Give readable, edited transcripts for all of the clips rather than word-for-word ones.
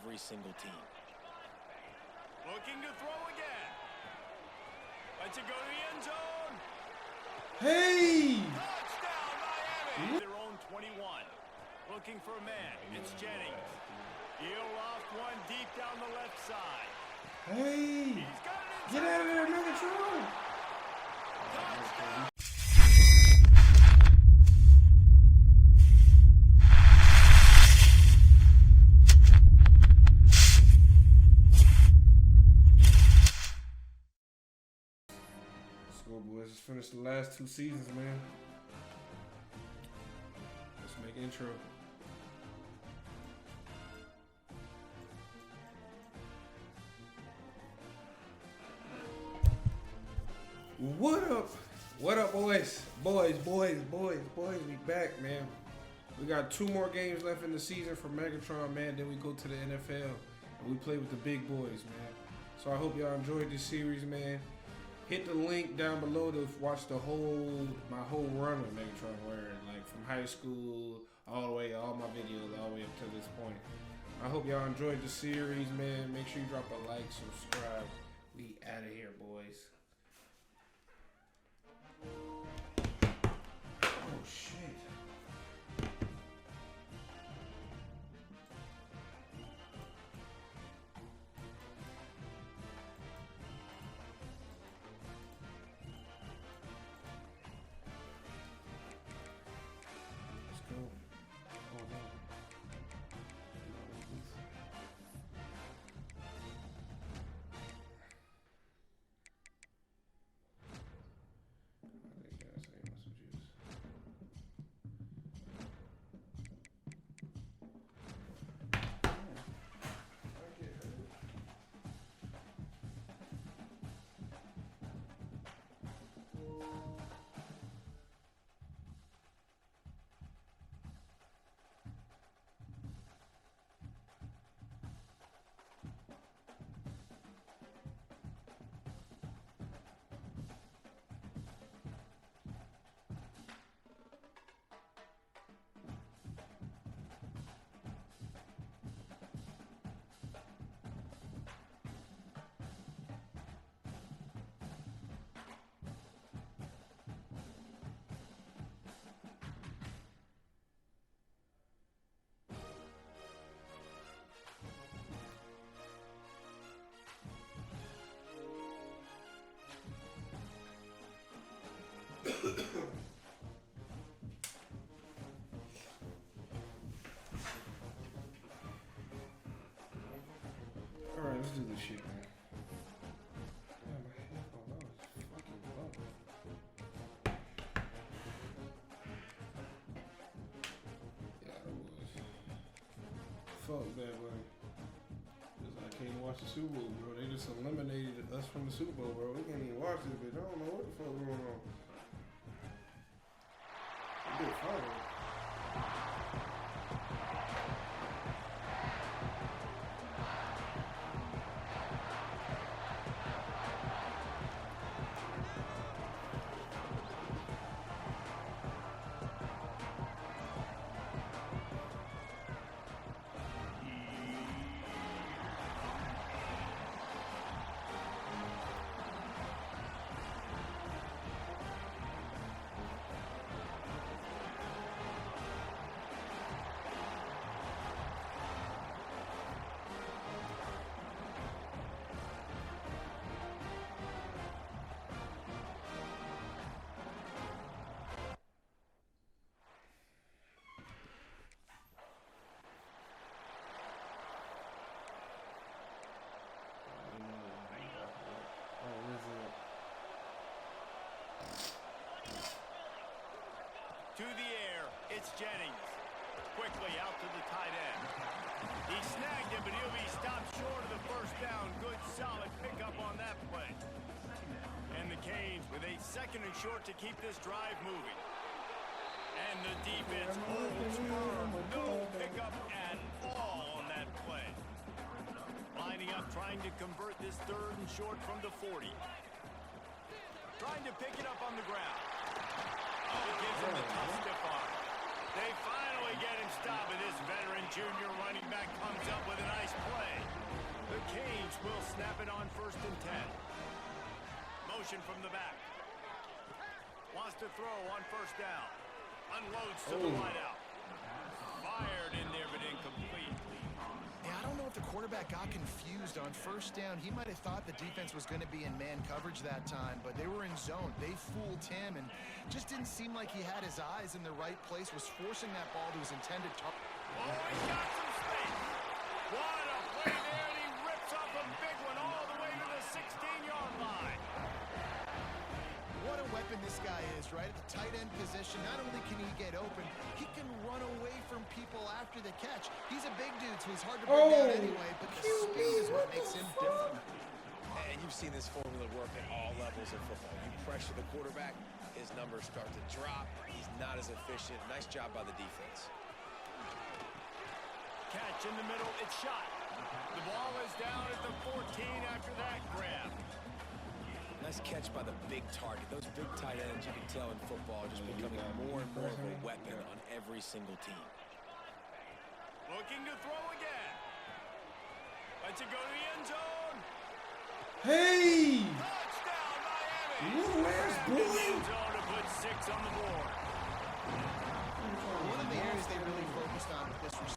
every single team. Looking to throw again. Lets it go to the end zone. Hey! Touchdown, Miami. Their own 21. Looking for a man. It's Jennings. He'll loft one deep down the left side. Hey! He's got it Get out of there, Megatron! Touchdown. Let's go, boys. Let's finish the last 2 seasons, man. Let's make intro. What up? What up, boys? Boys. We back, man. We got 2 more games left in the season for Megatron, man. Then we go to the NFL and we play with the big boys, man. So I hope y'all enjoyed this series, man. Hit the link down below to watch my whole run with Megatron, where like from high school all the way, all my videos all the way up to this point. I hope y'all enjoyed the series, man. Make sure you drop a like, subscribe. We out of here, boys. Oh shit. Let's go. Oh no. Alright, let's do this shit, man. Damn, my headphone, that was fucking low. Yeah, it was. Fuck that, buddy. Cause I can't watch the Super Bowl, bro. They just eliminated us from the Super Bowl, bro. We can't even watch this bitch. I don't know what the fuck going on. They did fine, though. To the air, it's Jennings. Quickly out to the tight end. He snagged him, but he'll be stopped short of the first down. Good, solid pickup on that play. And the Canes with a 2nd and short to keep this drive moving. And the defense holds firm. No pickup at all on that play. Lining up, trying to convert this 3rd and short from the 40. Trying to pick it up on the ground. Oh, gives him the tough stiff arm. They finally get him stopped, and this veteran junior running back comes up with a nice play. motion from the back. Wants to throw on first down. Unloads to the wideout. Fired in there, but incomplete. Yeah, I don't know if the quarterback got confused on first down. He might have thought the defense was going to be in man coverage that time, but they were in zone. They fooled him and just didn't seem like he had his eyes in the right place, was forcing that ball to his intended target. Oh, he's got some space. What a play there, and he rips off a big one all the way to the 16-yard line. What a weapon this guy is, right? At the tight end position, not only can he get open, he can run away from people after the catch. He's a big dude, so he's hard to bring down anyway, but the speed is what makes him different. And you've seen this formula work at all levels of football. You pressure the quarterback, his numbers start to drop. He's not as efficient. Nice job by the defense. Catch in the middle, it's shot. The ball is down at the 14 after that grab. Nice catch by the big target. Those big tight ends, you can tell in football, are just becoming more and more of a weapon on every single team. Looking to throw again. Lets it go to the end zone. Hey! Touchdown, Miami. Where's boy? End zone to put 6 on the board. One of the areas they really focused on with this receiver.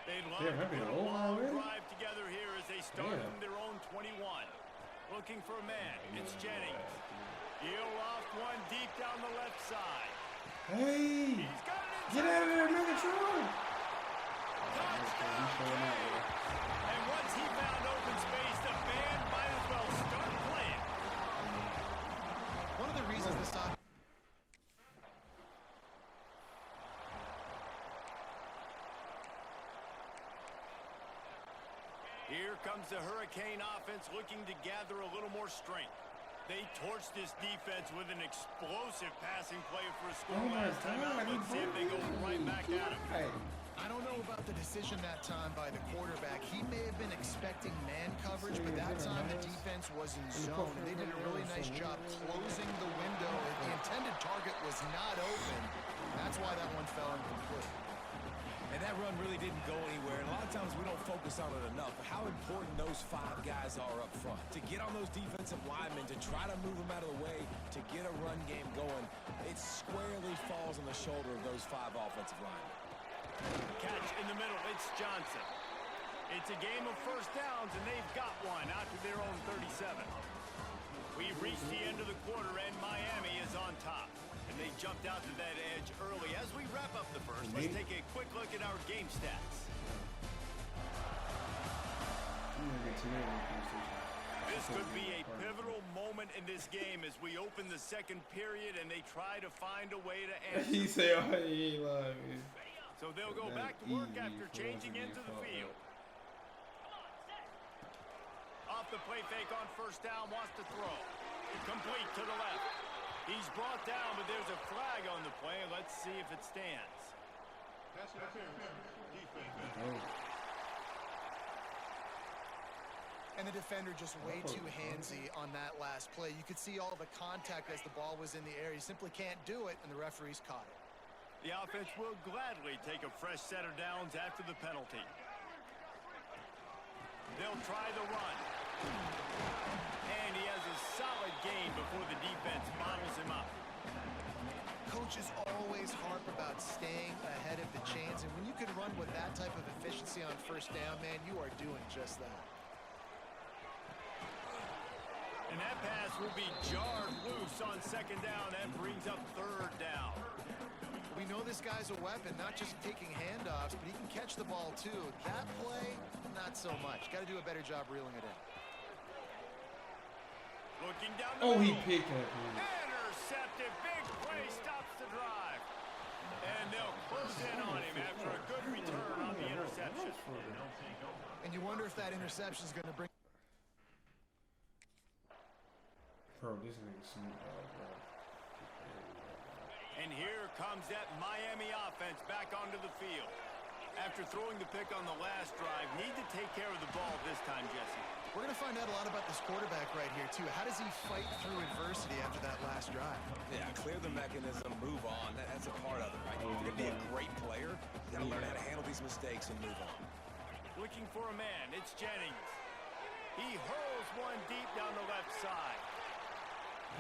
They'd love Damn, to that'd be put a over long already? drive together here as they start from their own 21. Looking for a man. It's Jennings. He'll off one deep down the left side. Hey! He's got it Get out of there, Megatron! Touchdown! And once he found open space, the band might as well start playing. One of the reasons this offense Here comes the Hurricane offense looking to gather a little more strength. They torched this defense with an explosive passing play for a score last time out. Let's see if they go right back at him. I don't know about the decision that time by the quarterback. He may have been expecting man coverage, but that time the defense was in zone, and they did a really nice job closing the window. The intended target was not open. That's why that one fell incomplete. And that run really didn't go anywhere. And a lot of times we don't focus on it enough. But how important those 5 guys are up front. To get on those defensive linemen, to try to move them out of the way, to get a run game going, it squarely falls on the shoulder of those 5 offensive linemen. Catch in the middle, it's Johnson. It's a game of first downs, and they've got one out to their own 37. We've reached the end of the quarter, and Miami is on top. And they jumped out to that edge early. As we wrap up the first, let's take a quick look at our game stats. This could be a pivotal moment in this game as we open the second period and they try to find a way to answer. He said, oh, he ain't lying. So they'll go back to work after changing into the field. Off the play fake on first down, wants to throw. Complete to the left. He's brought down, but there's a flag on the play. Let's see if it stands. And the defender just way too handsy on that last play. You could see all the contact as the ball was in the air. He simply can't do it, and the referees caught it. The offense will gladly take a fresh set of downs after the penalty. They'll try the run. And he has a solid gain before the defense bottles him up. Coaches always harp about staying ahead of the chains, and when you can run with that type of efficiency on first down, man, you are doing just that. And that pass will be jarred loose on second down. That brings up third down. We know this guy's a weapon, not just taking handoffs, but he can catch the ball too. That play, not so much. Got to do a better job reeling it in. Looking down the he middle. picked that. Intercepted. Big play stops the drive. And they'll close in on him after a good return on the interception. And you wonder if that interception is going to bring... Bro, this nigga Snoop Dogg, bro. And here comes that Miami offense back onto the field. After throwing the pick on the last drive, need to take care of the ball this time, Jesse. We're going to find out a lot about this quarterback right here, too. How does he fight through adversity after that last drive? Yeah, clear the mechanism, move on. That's a part of it, right? If you're going to be a great player, you got to learn how to handle these mistakes and move on. looking for a man. It's Jennings. He hurls one deep down the left side.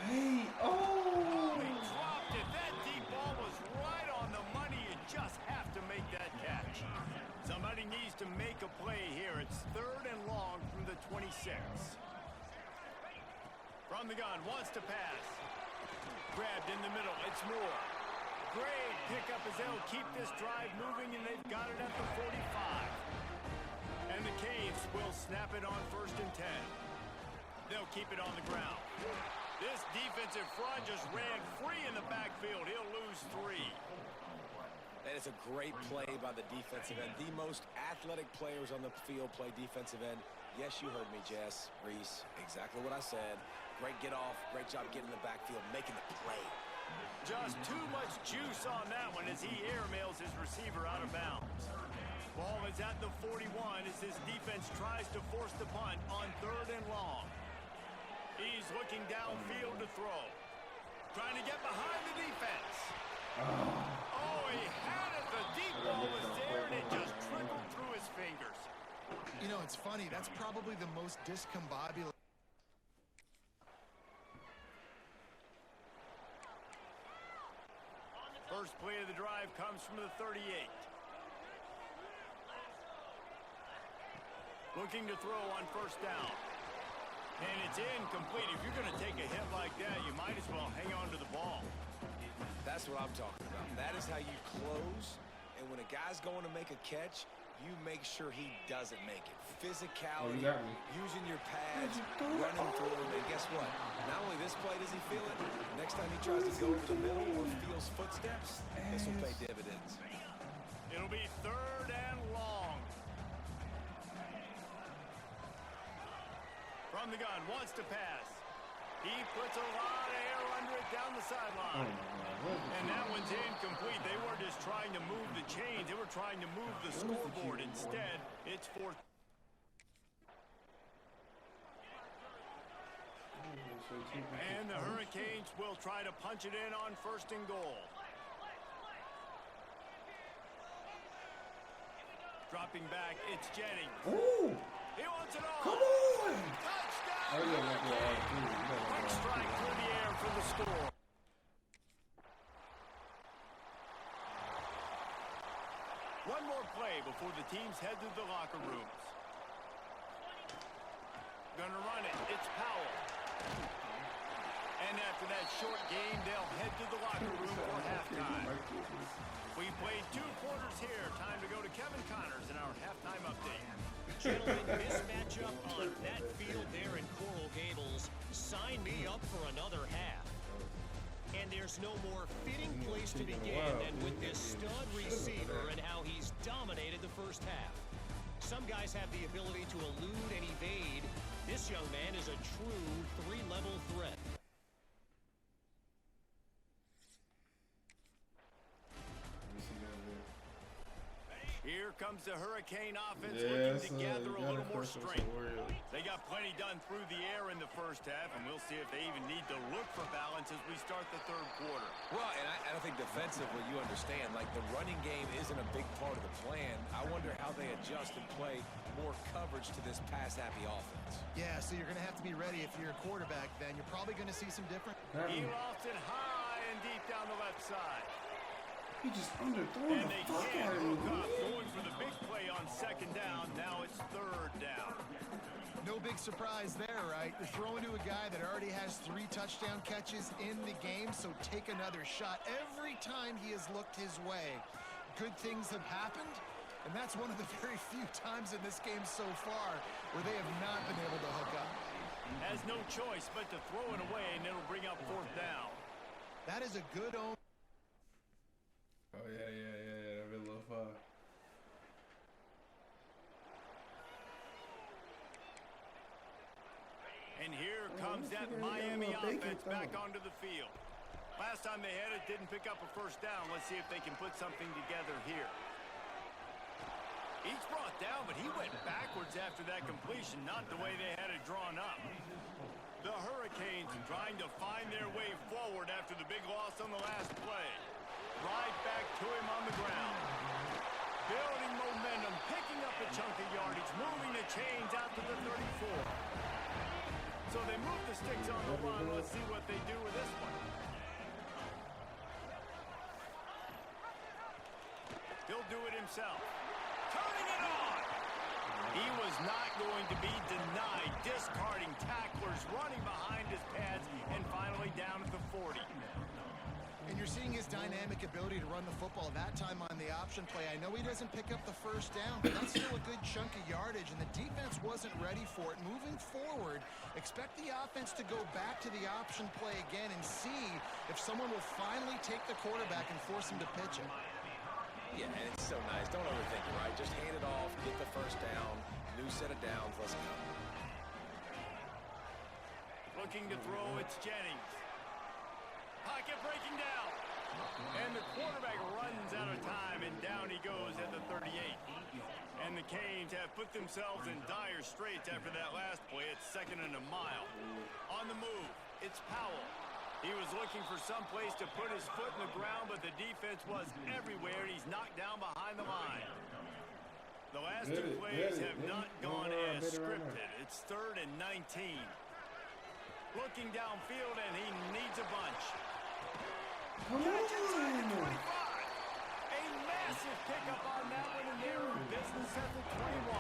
Hey, oh! He dropped it. That deep ball was right on the money. You just have to make that catch. Somebody needs to make a play here. It's 3rd and long from the 26. From the gun, wants to pass. Grabbed in the middle. It's Moore. Great pickup as they'll keep this drive moving, and they've got it at the 45. And the Canes will snap it on 1st and 10. They'll keep it on the ground. This defensive front just ran free in the backfield. He'll lose 3. That is a great play by the defensive end. The most athletic players on the field play defensive end. Yes, you heard me, Jess, Reese. Exactly what I said. Great get off. Great job getting in the backfield, making the play. Just too much juice on that one as he airmails his receiver out of bounds. Ball is at the 41 as his defense tries to force the punt on 3rd and long. He's looking downfield to throw. Trying to get behind the defense. Oh, he had it. The deep ball was there, and it just trickled through his fingers. You know, it's funny. That's probably the most discombobulated. First play of the drive comes from the 38. Looking to throw on 1st down. And it's incomplete. If you're going to take a hit like that, you might as well hang on to the ball. That's what I'm talking about. That is how you close. And when a guy's going to make a catch, you make sure he doesn't make it. Physicality, using your pads, running through him. And guess what? Not only this play does he feel it, next time he tries to go over the middle or feels footsteps, this will pay dividends. It'll be 3rd and long. From the gun, wants to pass. He puts a lot of air under it down the sideline. And that one's incomplete. They weren't just trying to move the chains. They were trying to move the scoreboard. Instead, it's 4th. And the Hurricanes will try to punch it in on 1st and goal. Dropping back, it's Jennings. Ooh! He wants it all. Come on! Touchdown! Oh, yeah, Quick strike through the air for the score. One more play before the teams head to the locker rooms. Gonna run it. It's Powell. And after that short game, they'll head to the locker room for halftime. We played 2 quarters here. Time to go to Kevin Connors in our halftime update. Gentlemen, this matchup on that field there in Coral Gables, sign me up for another half. And there's no more fitting place to begin than with this stud receiver and how he's dominated the first half. Some guys have the ability to elude and evade. This young man is a true 3-level threat. Here comes the Hurricane offense looking to gather a little more strength. They got plenty done through the air in the first half, and we'll see if they even need to look for balance as we start the 3rd quarter. Well, and I think defensively, you understand, like the running game isn't a big part of the plan. I wonder how they adjust and play more coverage to this pass-happy offense. Yeah, so you're going to have to be ready if you're a quarterback then. You're probably going to see some different... He lost it high and deep down the left side. He just underthrew And the they fuck can't out of hook me. up, going for the big play on 2nd down. Now it's 3rd down. No big surprise there, right? You're throwing to a guy that already has 3 touchdown catches in the game, so take another shot. Every time he has looked his way, good things have happened, and that's one of the very few times in this game so far where they have not been able to hook up. Has no choice but to throw it away, and it'll bring up 4th down. That is a good own. Oh, yeah. That'd be a little fun. And here comes that Miami offense back onto the field. Last time they had it, didn't pick up a 1st down. Let's see if they can put something together here. He's brought down, but he went backwards after that completion, not the way they had it drawn up. The Hurricanes trying to find their way forward after the big loss on the last play. Right back to him on the ground. Building momentum, picking up a chunk of yards. the chains out to the 34. So they move the sticks on the run. Let's see what they do with this one. He'll do it himself. Turning it on. He was not going to be denied, discarding tacklers, running behind his pads, and finally down at the 40. And you're seeing his dynamic ability to run the football that time on the option play. I know he doesn't pick up the first down, but that's still a good chunk of yardage, and the defense wasn't ready for it. Moving forward, expect the offense to go back to the option play again and see if someone will finally take the quarterback and force him to pitch it. Yeah, and it's so nice. Don't overthink it, right? Just hand it off, get the first down, new set of downs, let's go. Looking to throw, it's Jennings. Pocket breaking down. And the quarterback runs out of time, and down he goes at the 38. And the Canes have put themselves in dire straits after that last play. It's 2nd and a mile. On the move, it's Powell. He was looking for some place to put his foot in the ground, but the defense was everywhere, and he's knocked down behind the line. The last two plays have not gone as scripted. It's 3rd and 19. Looking downfield, and he needs a bunch. Catches at the 25. A massive pickup on that one, and they're in business at the 21.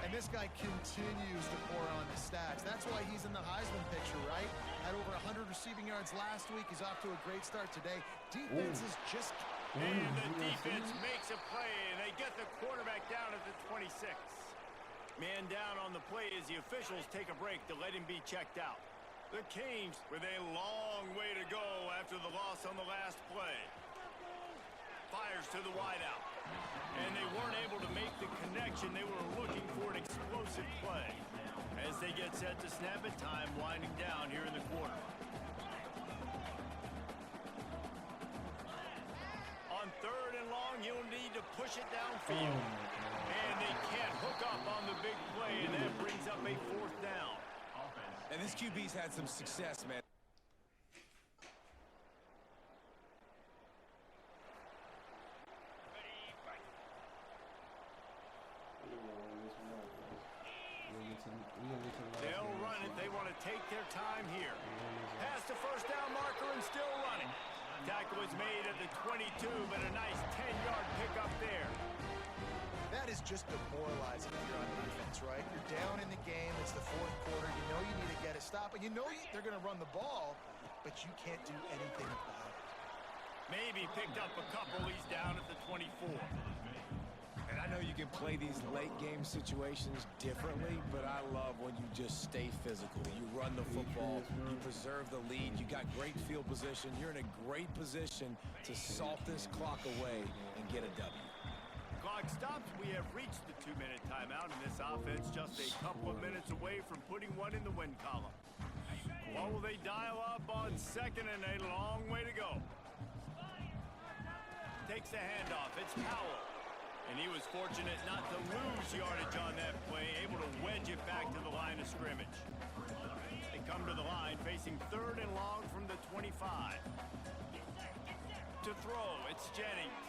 And this guy continues to pour on the stats. That's why he's in the Heisman picture, right? Had over 100 receiving yards last week. He's off to a great start today. Defense is just... And the defense makes a play, and they get the quarterback down at the 26. Man down on the play as the officials take a break to let him be checked out. The Canes with a long way to go after the loss on the last play. Fires to the wideout. And they weren't able to make the connection. They were looking for an explosive play. As they get set to snap it, time winding down here in the quarter. On 3rd and long, you'll need to push it downfield. And they can't hook up on the big play, and that brings up a 4th down. And this QB's had some success, man. They'll run it. They want to take their time here. Past the first down marker and still running. Tackle was made at the 22, but a nice 10-yard pickup there. That is just demoralizing if you're on defense, right? You're down in the game. It's the 4th quarter. You know you need to get a stop, and you know they're going to run the ball, but you can't do anything about it. Maybe picked up a couple. He's down at the 24. And I know you can play these late game situations differently, but I love when you just stay physical. You run the football, you preserve the lead, you got great field position, you're in a great position to salt this clock away and get a W. Clock stops. We have reached the 2-minute timeout, and this offense just a couple of minutes away from putting one in the win column. What will they dial up on 2nd and a long way to go? Takes the handoff. It's Powell. And he was fortunate not to lose yardage on that play, able to wedge it back to the line of scrimmage. They come to the line, facing 3rd and long from the 25. To throw, it's Jennings.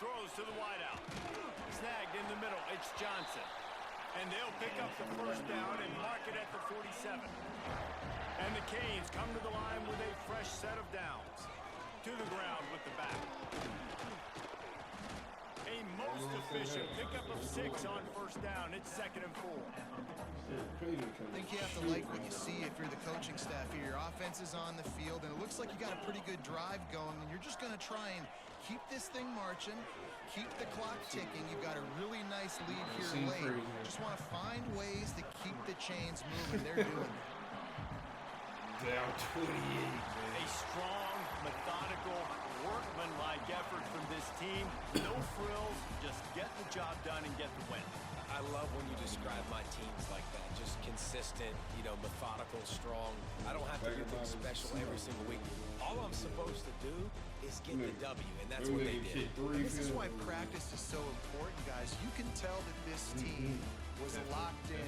Throws to the wideout. Snagged in the middle, it's Johnson. And they'll pick up the first down and mark it at the 47. And the Canes come to the line with a fresh set of downs. To the ground with the back. A most efficient pickup of 6 on first down. It's 2nd and 4. I think you have to like what you see if you're the coaching staff here. Your offense is on the field, and it looks like you got a pretty good drive going, and you're just going to try and keep this thing marching, keep the clock ticking. You've got a really nice lead here late. Just want to find ways to keep the chains moving. They're doing it. Down 28. A strong, methodical, workmanlike effort from this team. No frills, just get the job done and get the win. I love when you describe my teams like that. Just consistent, methodical, strong. I don't have to do things special every single week. All I'm supposed to do is get the W, and that's what they did. This is why practice is so important, guys. You can tell that this team was locked in.